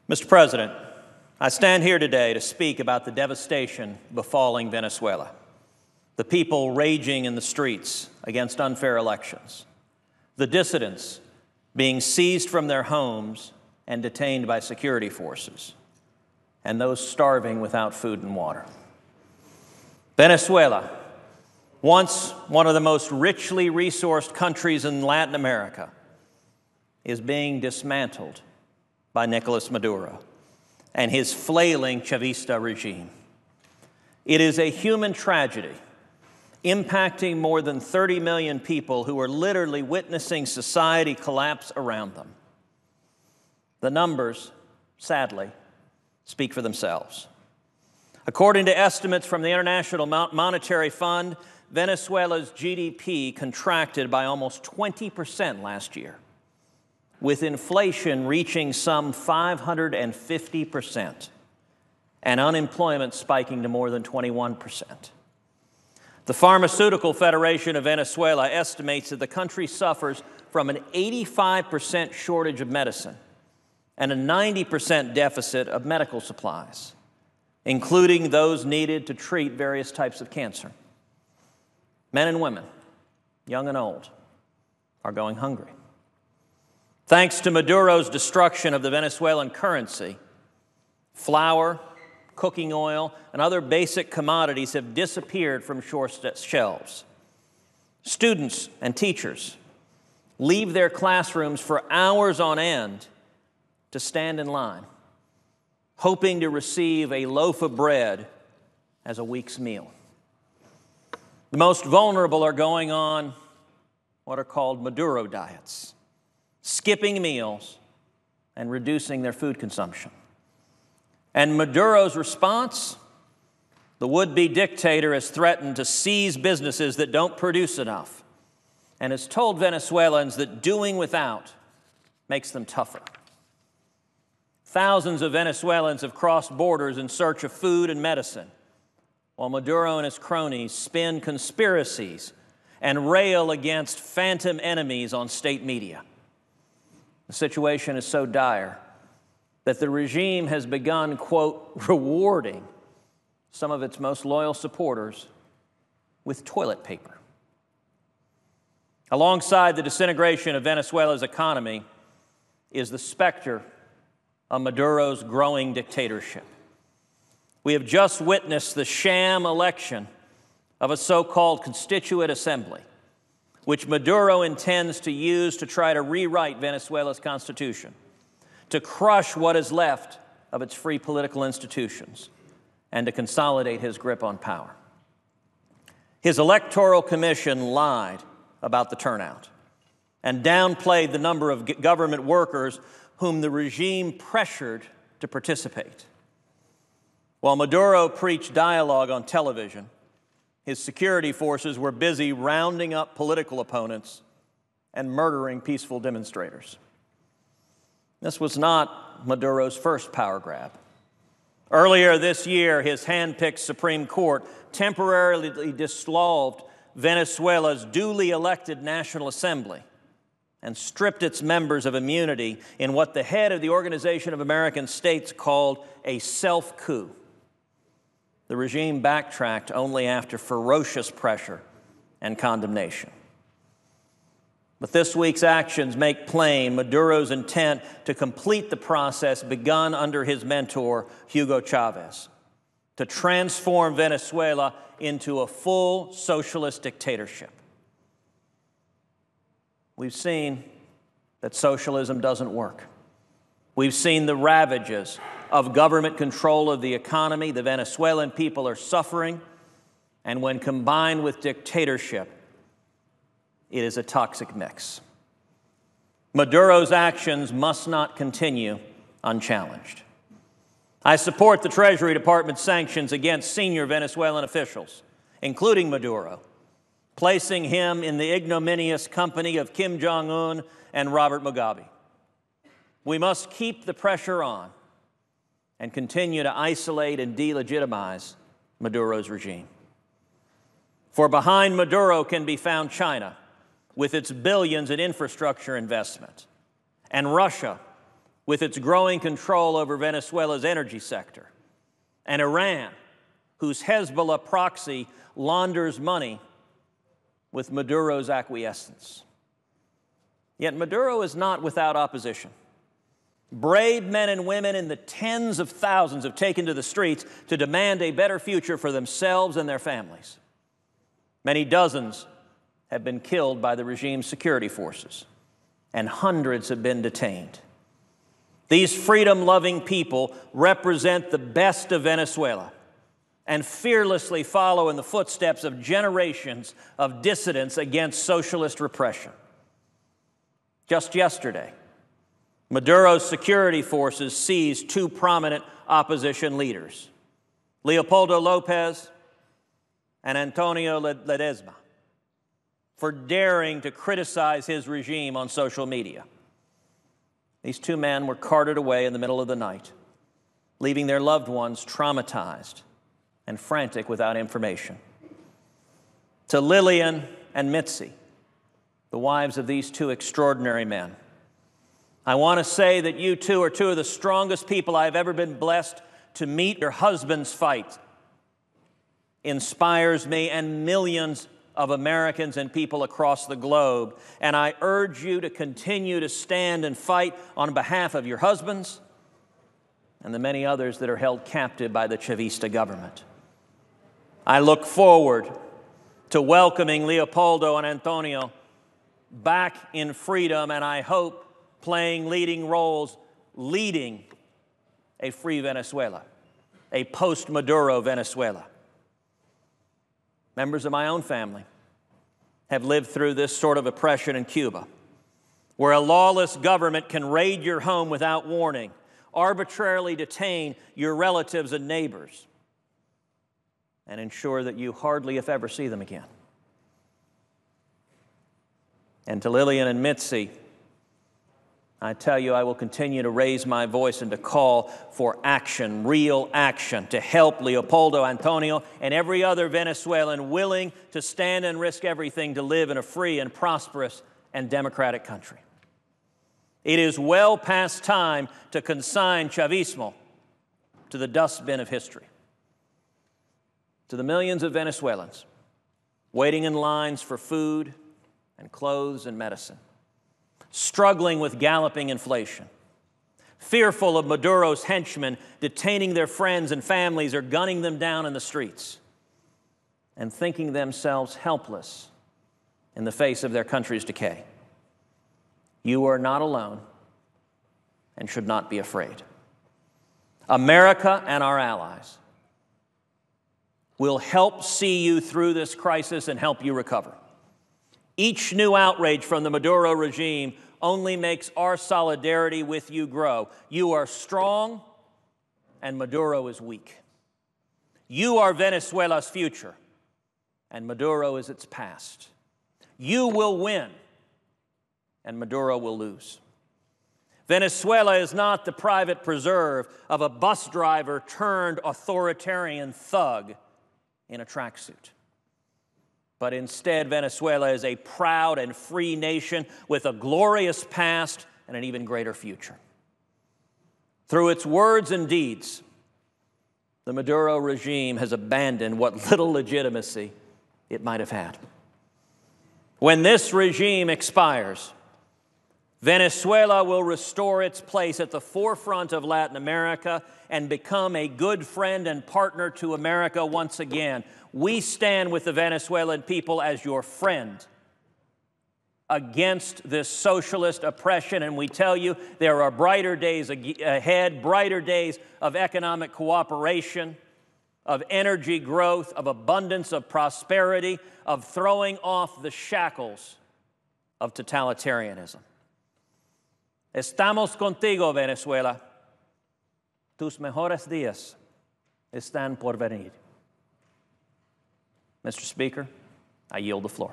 Mr. President, I stand here today to speak about the devastation befalling Venezuela, the people raging in the streets against unfair elections, the dissidents being seized from their homes and detained by security forces, and those starving without food and water. Venezuela, once one of the most richly resourced countries in Latin America, is being dismantled by Nicolas Maduro and his flailing Chavista regime. It is a human tragedy impacting more than 30 million people who are literally witnessing society collapse around them. The numbers, sadly, speak for themselves. According to estimates from the International Monetary Fund, Venezuela's GDP contracted by almost 20% last year, with inflation reaching some 550% and unemployment spiking to more than 21%. The Pharmaceutical Federation of Venezuela estimates that the country suffers from an 85% shortage of medicine and a 90% deficit of medical supplies, including those needed to treat various types of cancer. Men and women, young and old, are going hungry. Thanks to Maduro's destruction of the Venezuelan currency, flour, cooking oil, and other basic commodities have disappeared from shelves. Students and teachers leave their classrooms for hours on end to stand in line, hoping to receive a loaf of bread as a week's meal. The most vulnerable are going on what are called Maduro diets, skipping meals and reducing their food consumption. And Maduro's response? The would-be dictator has threatened to seize businesses that don't produce enough and has told Venezuelans that doing without makes them tougher. Thousands of Venezuelans have crossed borders in search of food and medicine, while Maduro and his cronies spin conspiracies and rail against phantom enemies on state media. The situation is so dire that the regime has begun, quote, rewarding some of its most loyal supporters with toilet paper. Alongside the disintegration of Venezuela's economy is the specter of Maduro's growing dictatorship. We have just witnessed the sham election of a so-called Constituent Assembly, which Maduro intends to use to try to rewrite Venezuela's constitution, to crush what is left of its free political institutions, and to consolidate his grip on power. His electoral commission lied about the turnout and downplayed the number of government workers whom the regime pressured to participate. While Maduro preached dialogue on television, his security forces were busy rounding up political opponents and murdering peaceful demonstrators. This was not Maduro's first power grab. Earlier this year, his hand-picked Supreme Court temporarily dissolved Venezuela's duly elected National Assembly and stripped its members of immunity in what the head of the Organization of American States called a self-coup. The regime backtracked only after ferocious pressure and condemnation. But this week's actions make plain Maduro's intent to complete the process begun under his mentor, Hugo Chavez, to transform Venezuela into a full socialist dictatorship. We've seen that socialism doesn't work. We've seen the ravages of government control of the economy. The Venezuelan people are suffering, and when combined with dictatorship, it is a toxic mix. Maduro's actions must not continue unchallenged. I support the Treasury Department's sanctions against senior Venezuelan officials, including Maduro, placing him in the ignominious company of Kim Jong-un and Robert Mugabe. We must keep the pressure on and continue to isolate and delegitimize Maduro's regime. For behind Maduro can be found China, with its billions in infrastructure investment, and Russia, with its growing control over Venezuela's energy sector, and Iran, whose Hezbollah proxy launders money with Maduro's acquiescence. Yet Maduro is not without opposition. Brave men and women in the tens of thousands have taken to the streets to demand a better future for themselves and their families. Many dozens have been killed by the regime's security forces, and hundreds have been detained. These freedom-loving people represent the best of Venezuela and fearlessly follow in the footsteps of generations of dissidents against socialist repression. Just yesterday, Maduro's security forces seized two prominent opposition leaders, Leopoldo Lopez and Antonio Ledesma, for daring to criticize his regime on social media. These two men were carted away in the middle of the night, leaving their loved ones traumatized and frantic without information. To Lillian and Mitzi, the wives of these two extraordinary men, I want to say that you two are two of the strongest people I've ever been blessed to meet. Your husband's fight inspires me and millions of Americans and people across the globe. And I urge you to continue to stand and fight on behalf of your husbands and the many others that are held captive by the Chavista government. I look forward to welcoming Leopoldo and Antonio back in freedom, and I hope playing leading roles, leading a free Venezuela, a post-Maduro Venezuela. Members of my own family have lived through this sort of oppression in Cuba, where a lawless government can raid your home without warning, arbitrarily detain your relatives and neighbors, and ensure that you hardly, if ever, see them again. And to Lillian and Mitzi, I tell you, I will continue to raise my voice and to call for action, real action, to help Leopoldo, Antonio, and every other Venezuelan willing to stand and risk everything to live in a free and prosperous and democratic country. It is well past time to consign Chavismo to the dustbin of history. To the millions of Venezuelans waiting in lines for food and clothes and medicine, struggling with galloping inflation, fearful of Maduro's henchmen detaining their friends and families or gunning them down in the streets, and thinking themselves helpless in the face of their country's decay. You are not alone and should not be afraid. America and our allies will help see you through this crisis and help you recover. Each new outrage from the Maduro regime only makes our solidarity with you grow. You are strong, and Maduro is weak. You are Venezuela's future, and Maduro is its past. You will win, and Maduro will lose. Venezuela is not the private preserve of a bus driver turned authoritarian thug in a tracksuit. But instead, Venezuela is a proud and free nation with a glorious past and an even greater future. Through its words and deeds, the Maduro regime has abandoned what little legitimacy it might have had. When this regime expires, Venezuela will restore its place at the forefront of Latin America and become a good friend and partner to America once again. We stand with the Venezuelan people as your friend against this socialist oppression, and we tell you there are brighter days ahead, brighter days of economic cooperation, of energy growth, of abundance, of prosperity, of throwing off the shackles of totalitarianism. Estamos contigo, Venezuela. Tus mejores días están por venir. Mr. Speaker, I yield the floor.